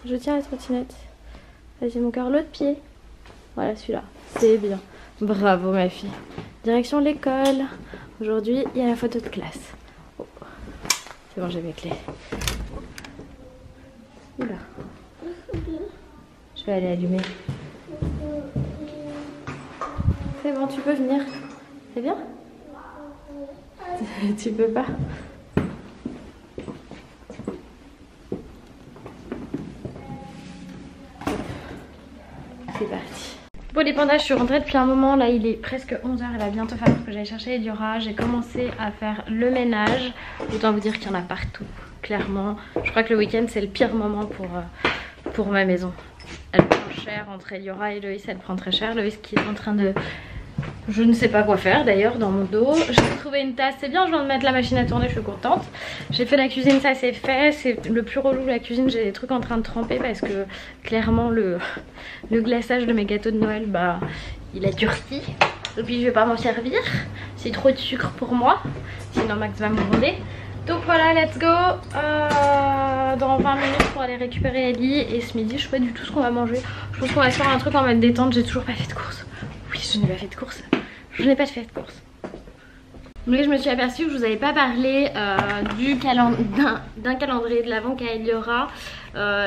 Je tiens la trottinette. Vas-y mon cœur, l'autre pied. Voilà celui-là, c'est bien. Bravo ma fille. Direction l'école. Aujourd'hui, il y a la photo de classe. Oh. C'est bon, j'ai mes clés. Oula. Je vais aller allumer. C'est bon, tu peux venir. C'est bien? Tu peux pas? C'est parti. Bon les pandas, je suis rentrée depuis un moment, là il est presque 11h, il va bientôt falloir que j'aille chercher Ediora. J'ai commencé à faire le ménage, autant vous dire qu'il y en a partout, clairement. Je crois que le week-end c'est le pire moment pour ma maison. Elle prend cher entre Ediora et Loïs, elle prend très cher. Loïs qui est en train de... je ne sais pas quoi faire d'ailleurs dans mon dos. J'ai trouvé une tasse, c'est bien, je viens de mettre la machine à tourner, je suis contente. J'ai fait la cuisine, ça c'est fait. C'est le plus relou la cuisine, j'ai des trucs en train de tremper parce que clairement le glaçage de mes gâteaux de Noël, bah il a durci. Et puis je vais pas m'en servir, c'est trop de sucre pour moi, sinon Max va me gronder. Donc voilà, let's go dans 20 minutes pour aller récupérer Ellie. Et ce midi je sais pas du tout ce qu'on va manger. Je pense qu'on va se faire un truc en mode détente, j'ai toujours pas fait de course. Oui, je n'ai pas fait de course. Je n'ai pas fait de course. Mais je me suis aperçue que je vous avais pas parlé d'un calendrier de l'Avent qu'a Ediora.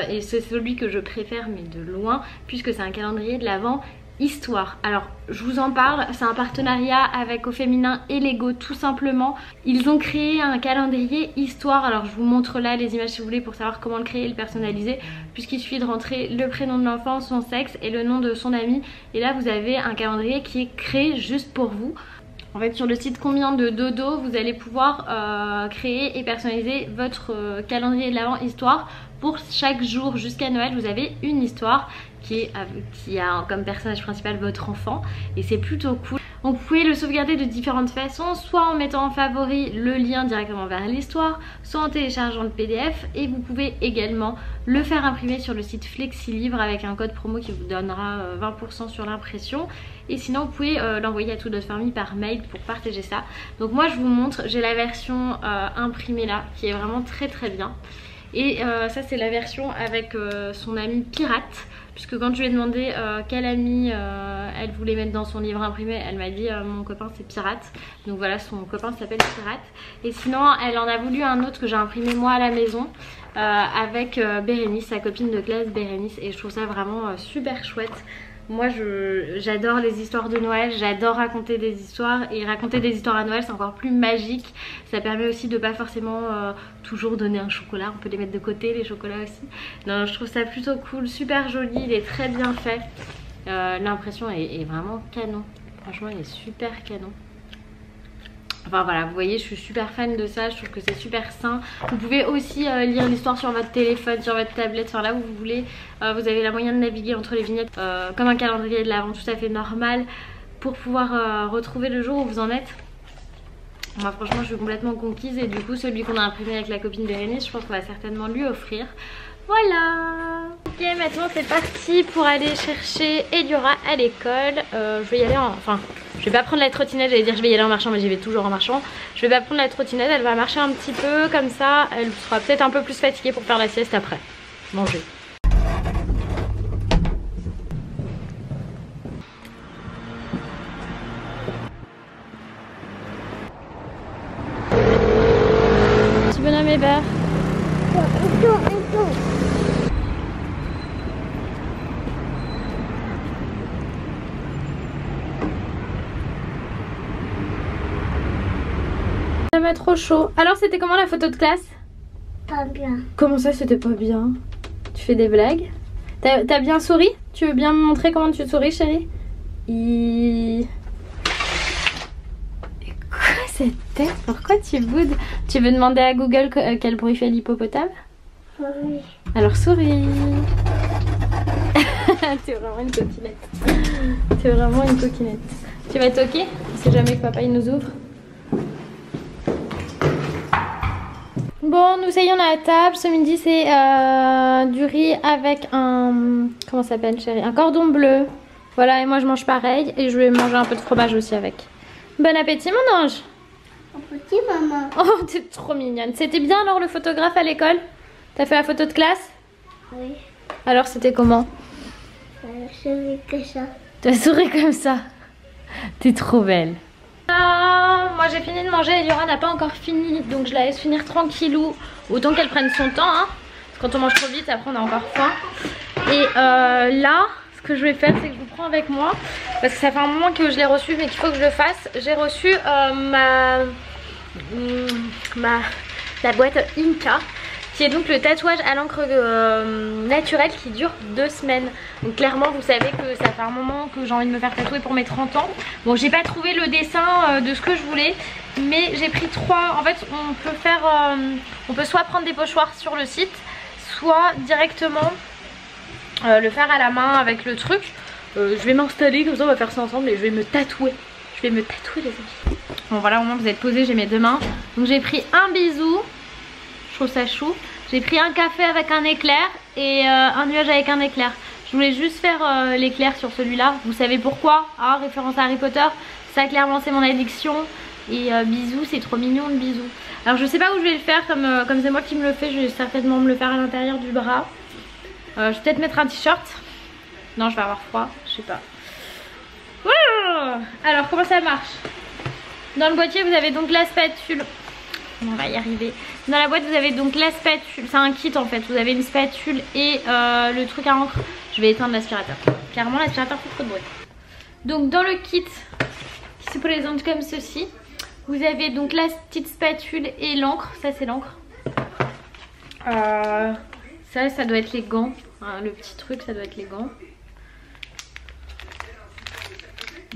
Et c'est celui que je préfère mais de loin, puisque c'est un calendrier de l'Avent histoire. Alors je vous en parle, c'est un partenariat avec Au Féminin et Lego tout simplement. Ils ont créé un calendrier histoire, alors je vous montre là les images si vous voulez pour savoir comment le créer et le personnaliser, puisqu'il suffit de rentrer le prénom de l'enfant, son sexe et le nom de son ami, et là vous avez un calendrier qui est créé juste pour vous. En fait sur le site Combien de Dodo vous allez pouvoir créer et personnaliser votre calendrier de l'Avent histoire. Pour chaque jour jusqu'à Noël vous avez une histoire qui a comme personnage principal votre enfant, et c'est plutôt cool. Donc vous pouvez le sauvegarder de différentes façons, soit en mettant en favori le lien directement vers l'histoire, soit en téléchargeant le PDF, et vous pouvez également le faire imprimer sur le site FlexiLivre avec un code promo qui vous donnera 20% sur l'impression. Et sinon vous pouvez l'envoyer à toute votre famille par mail pour partager ça. Donc moi je vous montre, j'ai la version imprimée là qui est vraiment très très bien. Et ça c'est la version avec son ami pirate, puisque quand je lui ai demandé quel ami elle voulait mettre dans son livre imprimé, elle m'a dit mon copain c'est pirate. Donc voilà, son copain s'appelle pirate. Et sinon elle en a voulu un autre que j'ai imprimé moi à la maison avec Bérénice, sa copine de classe Bérénice, et je trouve ça vraiment super chouette. Moi j'adore les histoires de Noël, j'adore raconter des histoires, et raconter des histoires à Noël c'est encore plus magique. Ça permet aussi de pas forcément toujours donner un chocolat, on peut les mettre de côté les chocolats aussi. Non, je trouve ça plutôt cool, super joli, il est très bien fait. L'impression est vraiment canon, franchement il est super canon. Enfin voilà, vous voyez, je suis super fan de ça, je trouve que c'est super sain. Vous pouvez aussi lire l'histoire sur votre téléphone, sur votre tablette, enfin là où vous voulez. Vous avez la moyen de naviguer entre les vignettes comme un calendrier de l'Avent tout à fait normal, pour pouvoir retrouver le jour où vous en êtes. Moi franchement je suis complètement conquise, et du coup celui qu'on a imprimé avec la copine Bérénice, je pense qu'on va certainement lui offrir. Voilà. Ok, maintenant c'est parti pour aller chercher Ediora à l'école. Je vais y aller enfin je vais pas prendre la trottinette, j'allais dire je vais y aller en marchant mais j'y vais toujours en marchant. Je vais pas prendre la trottinette, elle va marcher un petit peu comme ça, elle sera peut-être un peu plus fatiguée pour faire la sieste après. Manger. Petit bonhomme Hébert. Ça m'a trop chaud. Alors c'était comment la photo de classe? Pas bien. Comment ça c'était pas bien? Tu fais des blagues? T'as bien souri? Tu veux bien me montrer comment tu souris chérie? Et quoi cette tête? Pourquoi tu boudes? Tu veux demander à Google quel bruit fait l'hippopotame? Oui. Alors souris. T'es vraiment une coquinette. T'es vraiment une coquinette. Tu vas toquer? On sait jamais que papa il nous ouvre. Bon, nous ça y est, on est à table. Ce midi, c'est du riz avec un... Comment ça s'appelle, chérie? Un cordon bleu. Voilà, et moi je mange pareil. Et je vais manger un peu de fromage aussi avec. Bon appétit, mon ange. Un petit maman. Oh, t'es trop mignonne. C'était bien alors le photographe à l'école? T'as fait la photo de classe? Oui. Alors c'était comment? Je vais que ça. T'as souri comme ça. T'es trop belle. Ah, moi j'ai fini de manger et Liora n'a pas encore fini. Donc je la laisse finir tranquillou. Autant qu'elle prenne son temps. Hein. Parce que quand on mange trop vite, après on a encore faim. Et là, ce que je vais faire, c'est que je vous prends avec moi. Parce que ça fait un moment que je l'ai reçu, mais qu'il faut que je le fasse. J'ai reçu la boîte Inca, qui est donc le tatouage à l'encre naturelle qui dure 2 semaines. Donc clairement vous savez que ça fait un moment que j'ai envie de me faire tatouer pour mes 30 ans. Bon, j'ai pas trouvé le dessin de ce que je voulais, mais j'ai pris 3. En fait on peut faire on peut soit prendre des pochoirs sur le site, soit directement le faire à la main avec le truc. Je vais m'installer comme ça, on va faire ça ensemble et je vais me tatouer. Je vais me tatouer les amis. Bon voilà, au moins vous êtes posés, j'ai mes 2 mains. Donc j'ai pris un bisou. Je trouve ça chou. J'ai pris un café avec un éclair et un nuage avec un éclair. Je voulais juste faire l'éclair sur celui-là. Vous savez pourquoi? Ah, référence à Harry Potter. Ça clairement c'est mon addiction. Et bisous, c'est trop mignon le bisou. Alors je sais pas où je vais le faire, comme c'est moi qui me le fais. Je vais certainement me le faire à l'intérieur du bras. Je vais peut-être mettre un t-shirt. Non, je vais avoir froid, je sais pas. Alors comment ça marche? Dans le boîtier vous avez donc la spatule. On va y arriver. Dans la boîte vous avez donc la spatule. C'est un kit en fait. Vous avez une spatule et le truc à encre. Je vais éteindre l'aspirateur. Clairement l'aspirateur fait trop de bruit. Donc dans le kit qui se présente comme ceci, vous avez donc la petite spatule et l'encre. Ça c'est l'encre. Ça doit être les gants. Hein, le petit truc ça doit être les gants.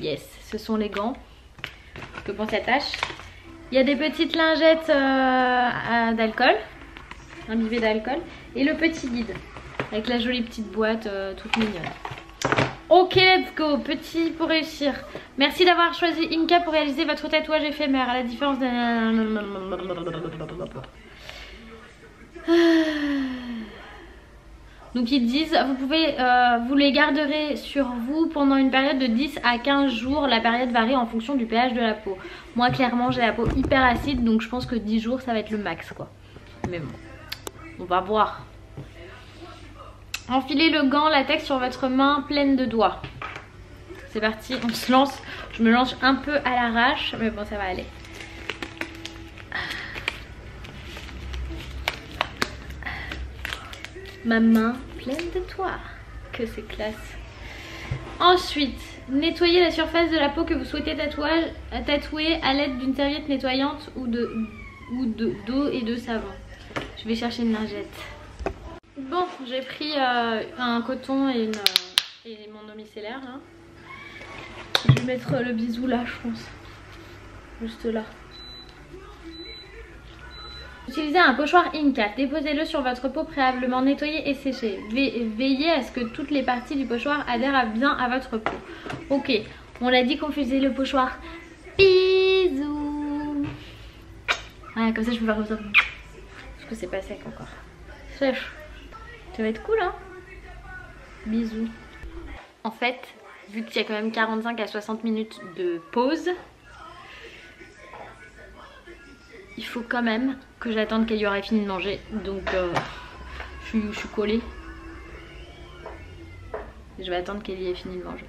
Yes, ce sont les gants. Que bon ça tâche. Il y a des petites lingettes d'alcool, imbibées d'alcool, et le petit guide avec la jolie petite boîte toute mignonne. Ok, let's go, petit pour réussir. Merci d'avoir choisi Inca pour réaliser votre tatouage éphémère, à la différence d'un... Donc ils disent, vous les garderez sur vous pendant une période de 10 à 15 jours. La période varie en fonction du pH de la peau. Moi clairement j'ai la peau hyper acide, donc je pense que 10 jours ça va être le max quoi. Mais bon, on va voir. Enfilez le gant latex sur votre main pleine de doigts. C'est parti, on se lance. Je me lance un peu à l'arrache, mais bon ça va aller. Ma main pleine de toi. Que c'est classe. Ensuite, nettoyez la surface de la peau que vous souhaitez tatouer à l'aide d'une serviette nettoyante ou d'eau et de savon. Je vais chercher une lingette. Bon, j'ai pris un coton et mon eau micellaire. Hein. Je vais mettre le bisou là, je pense. Juste là. Utilisez un pochoir Inca, déposez-le sur votre peau préalablement nettoyée et séchée. Veillez à ce que toutes les parties du pochoir adhèrent bien à votre peau. Ok, on l'a dit qu'on faisait le pochoir. Bisous. Ouais, comme ça je peux faire comme ça. Parce que c'est pas sec encore. Sèche. Ça va être cool hein. Bisous. En fait, vu qu'il y a quand même 45 à 60 minutes de pause, il faut quand même que j'attende qu'elle y aurait fini de manger. Donc je suis collée. Je vais attendre qu'elle y ait fini de manger.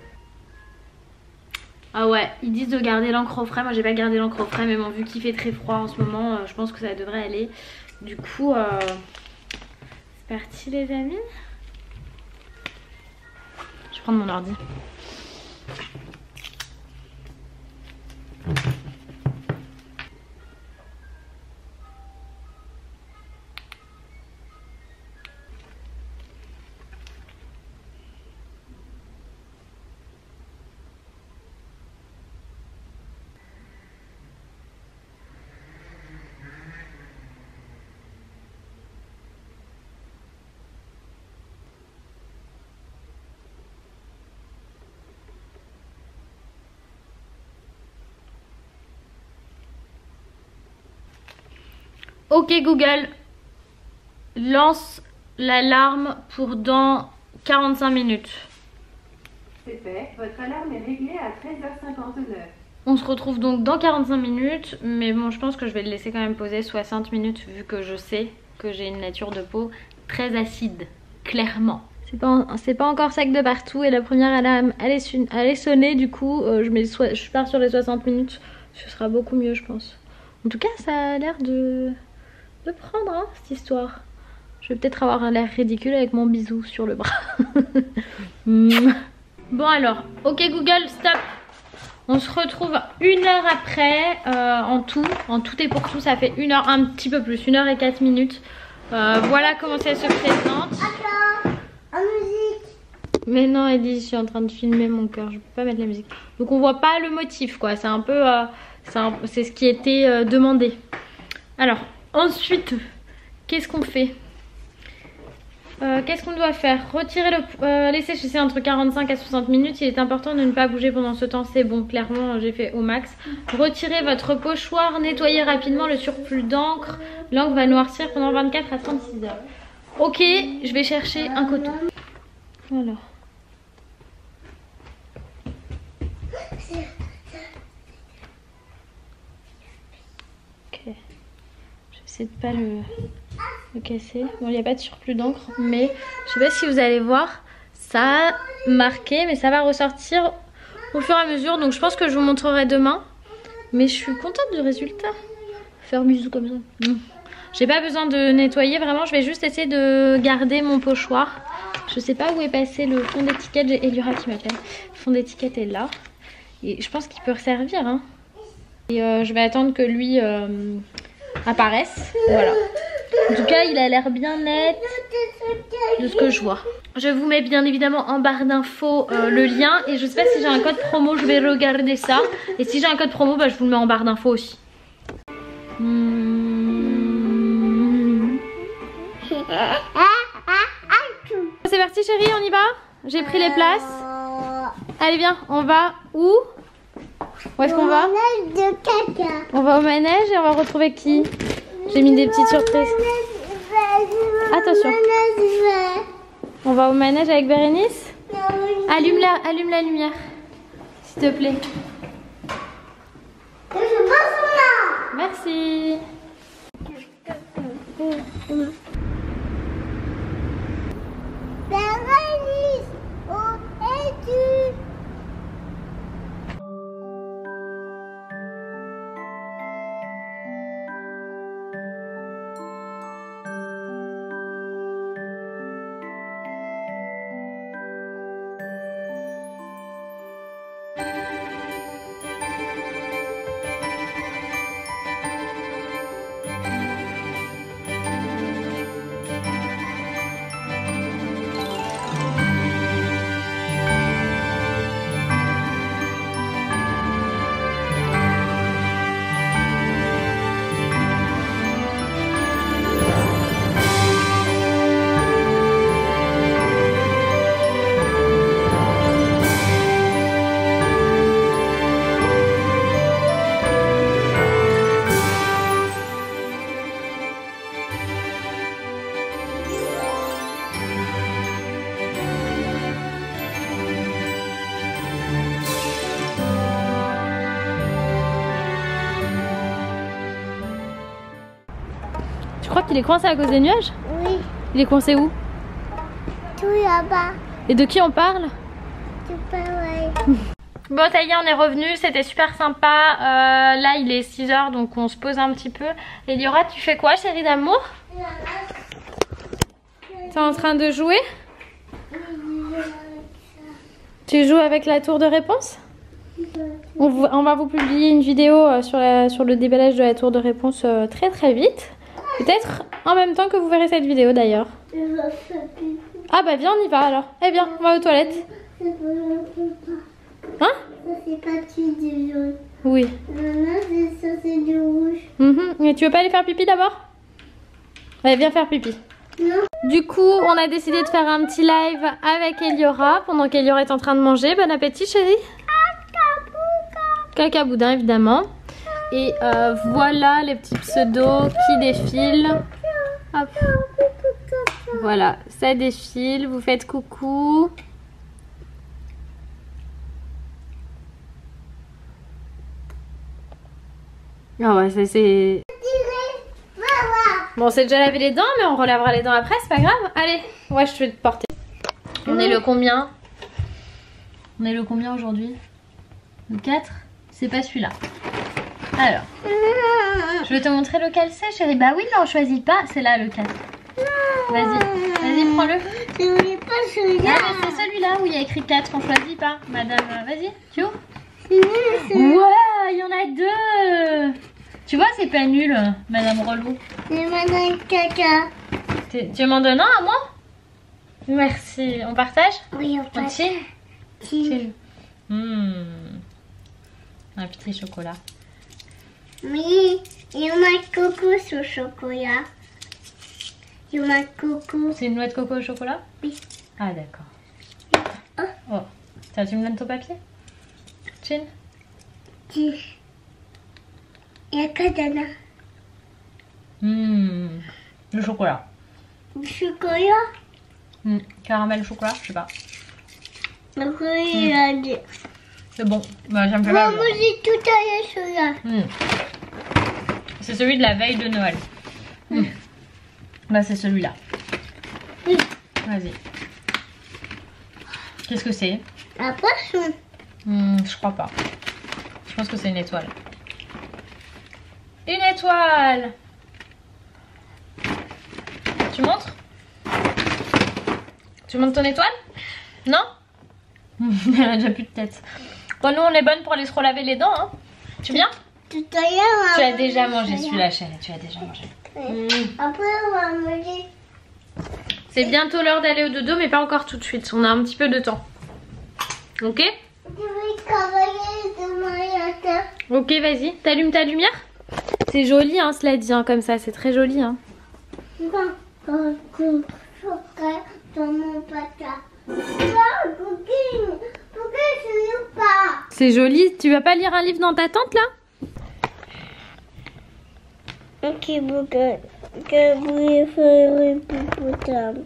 Ah ouais, ils disent de garder l'encre au frais. Moi j'ai pas gardé l'encre au frais, mais bon vu qu'il fait très froid en ce moment, je pense que ça devrait aller. Du coup, c'est parti les amis. Je vais prendre mon ordi. Ok Google, lance l'alarme pour dans 45 minutes. C'est fait, votre alarme est réglée à 13h59. On se retrouve donc dans 45 minutes, mais bon, je pense que je vais le laisser quand même poser 60 minutes vu que je sais que j'ai une nature de peau très acide, clairement. C'est pas encore sec de partout et la première alarme elle est sonnée, du coup je pars sur les 60 minutes, ce sera beaucoup mieux je pense. En tout cas ça a l'air de prendre hein, cette histoire. Je vais peut-être avoir un l'air ridicule avec mon bisou sur le bras. Bon alors, ok Google, stop. On se retrouve 1 heure après, en tout et pour tout ça fait 1 heure, un petit peu plus, 1 heure et 4 minutes. Voilà comment ça se présente. Attends, en musique. Mais non Ellie, je suis en train de filmer mon cœur, je peux pas mettre la musique. Donc on voit pas le motif quoi, c'est un peu, c'est ce qui était demandé. Alors, ensuite, qu'est-ce qu'on fait? Qu'est-ce qu'on doit faire? Retirer le... laisser sécher entre 45 à 60 minutes. Il est important de ne pas bouger pendant ce temps. C'est bon, clairement j'ai fait au max. Retirez votre pochoir. Nettoyez rapidement le surplus d'encre. L'encre va noircir pendant 24 à 36 heures. Ok, je vais chercher un coton. Alors. Ok. Je vais essayer de pas le casser. Bon, il n'y a pas de surplus d'encre, mais je sais pas si vous allez voir, ça a marqué, mais ça va ressortir au fur et à mesure. Donc je pense que je vous montrerai demain. Mais je suis contente du résultat. Faire bisous comme ça. J'ai pas besoin de nettoyer vraiment, je vais juste essayer de garder mon pochoir. Je sais pas où est passé le fond d'étiquette, j'ai Eliora qui m'appelle. Le fond d'étiquette est là. Et je pense qu'il peut resservir. Hein. Et je vais attendre que lui apparaisse. Voilà. En tout cas, il a l'air bien net de ce que je vois. Je vous mets bien évidemment en barre d'infos le lien. Et je sais pas si j'ai un code promo, je vais regarder ça. Et si j'ai un code promo, bah, je vous le mets en barre d'infos aussi. C'est parti chérie, on y va? J'ai pris les places. Allez viens, on va où? Où est-ce qu'on va? De caca. On va au manège et on va retrouver qui? J'ai mis des petites surprises. Attention. On va au manège avec Bérénice. Allume la lumière, s'il te plaît. Merci. Bérénice, où es-tu? Tu crois qu'il est coincé à cause des nuages? Oui, Il est coincé où? tout là-bas. Et de qui on parle? Tu peux, ouais. Bon ça y est, on est revenu, c'était super sympa. Là il est 6 h donc on se pose un petit peu. Eliora, tu fais quoi chérie d'amour? T'es en train de jouer? Tu joues avec la tour de réponse? On va vous publier une vidéo sur le déballage de la tour de réponse très très vite. Peut-être en même temps que vous verrez cette vidéo d'ailleurs. Ah bah viens, on y va alors. Eh bien, on va aux toilettes. Hein? Ça c'est pas du jaune. Oui. Non, ça c'est du rouge. Mais tu veux pas aller faire pipi d'abord? Allez, viens faire pipi. Non. Du coup, on a décidé de faire un petit live avec Eliora pendant qu'Eliora est en train de manger. Bon appétit chérie. Caca boudin évidemment. Et voilà les petits pseudos qui défilent. Hop. Voilà, ça défile, vous faites coucou. Oh bah ça c'est... Bon, c'est déjà lavé les dents, mais on relavera les dents après, c'est pas grave. Allez, ouais, je vais te porter. On est le combien? On est le combien aujourd'hui? Le 4? C'est pas celui-là. Alors, je vais te montrer lequel c'est, chérie. Bah oui, mais on choisit pas. C'est là le 4. Vas-y, prends-le. Je voulais pas celui-là. Ah, mais c'est celui-là où il y a écrit 4. On choisit pas, madame. Vas-y, tu ouvres? C'est Ouais, il y en a 2. Tu vois, c'est pas nul, madame Relou. madame caca. Tu m'en donnes un à moi? Merci. On partage? Oui, on On passe. chill? Si. Un petit chocolat. Oui, il y en a coco sur le chocolat. Il y en a coco. C'est une noix de coco au chocolat? Oui. Ah, d'accord. Oh, ça, tu me donnes ton papier? Chin? Si. Il y a katana. Le chocolat. Du chocolat. Caramel chocolat, je sais pas. Après, il a dit. C'est bon. Bah, ça me fait mal. Moi, j'ai tout à celui-là. C'est celui de la veille de Noël. Bah, c'est celui-là. Oui. Vas-y. Qu'est-ce que c'est? Un poisson. Je crois pas. Je pense que c'est une étoile. Une étoile! Tu montres? Tu montres ton étoile? Non? Elle a déjà plus de tête. Bon, nous on est bonnes pour aller se relaver les dents, hein. Tu viens? Tout à l'heure. Tu as déjà mangé celui-là, chérie. Tu as déjà mangé. Après, on va manger. C'est bientôt l'heure d'aller au dodo, mais pas encore tout de suite. On a un petit peu de temps. Ok? Je vais travailler demain matin. Ok, vas-y. T'allumes ta lumière? C'est joli, hein, cela dit, hein, comme ça. C'est très joli, hein. Non, je serai dans mon pata. Non, pourquoi je ne pas? C'est joli. Tu vas pas lire un livre dans ta tente, là? Ok, que vous ferez l'hippopotame.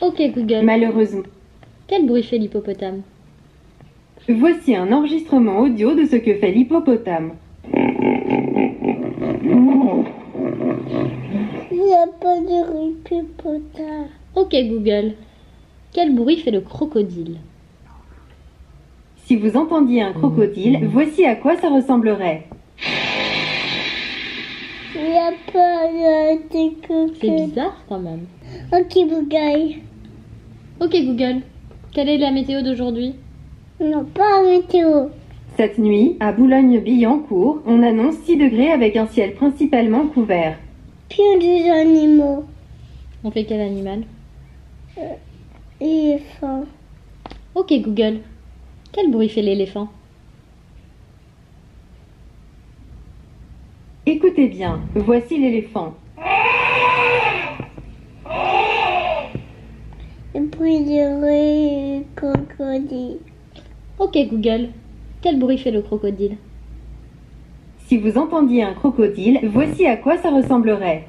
Ok, Google. Malheureusement. Quel bruit fait l'hippopotame? Voici un enregistrement audio de ce que fait l'hippopotame. Il n'y a pas de hippopotame. Ok, Google. Quel bruit fait le crocodile? Si vous entendiez un crocodile, voici à quoi ça ressemblerait. Il n'y a pas de C'est crocodile. bizarre, quand même. Ok, Google. Ok, Google. Quelle est la météo d'aujourd'hui? Non, pas la météo. Cette nuit, à Boulogne-Billancourt, on annonce 6 degrés avec un ciel principalement couvert. Puis des animaux. On fait quel animal? Éléphant. Ok, Google. Quel bruit fait l'éléphant? Écoutez bien, voici l'éléphant. Et puis des crocodiles. Ok, Google. Quel bruit fait le crocodile? Si vous entendiez un crocodile, voici à quoi ça ressemblerait.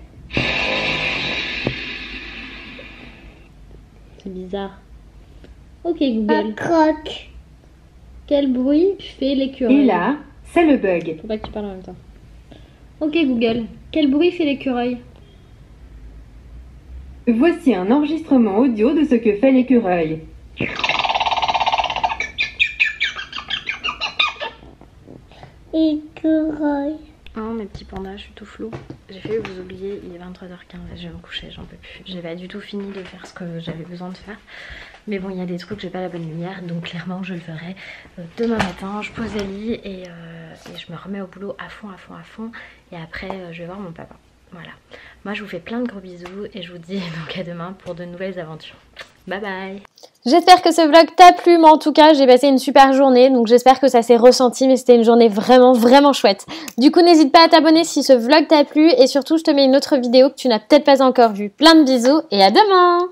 C'est bizarre. Ok, Un Google. croc. Quel bruit fait l'écureuil? Et là, c'est le bug. Faut pas que tu parles en même temps. Ok, Google. Quel bruit fait l'écureuil? Voici un enregistrement audio de ce que fait l'écureuil. Écureuil. Oh, mes petits pandas, je suis tout flou. J'ai fait vous oublier, il est 23h15 et je vais me coucher, j'en peux plus. J'ai pas du tout fini de faire ce que j'avais besoin de faire. Mais bon, il y a des trucs, j'ai pas la bonne lumière, donc clairement je le ferai demain matin. Je pose le lit et je me remets au boulot à fond. Et après, je vais voir mon papa. Voilà. Moi, je vous fais plein de gros bisous et je vous dis donc à demain pour de nouvelles aventures. Bye bye. J'espère que ce vlog t'a plu, mais en tout cas j'ai passé une super journée, donc j'espère que ça s'est ressenti, mais c'était une journée vraiment chouette. Du coup n'hésite pas à t'abonner si ce vlog t'a plu, et surtout je te mets une autre vidéo que tu n'as peut-être pas encore vue. Plein de bisous et à demain.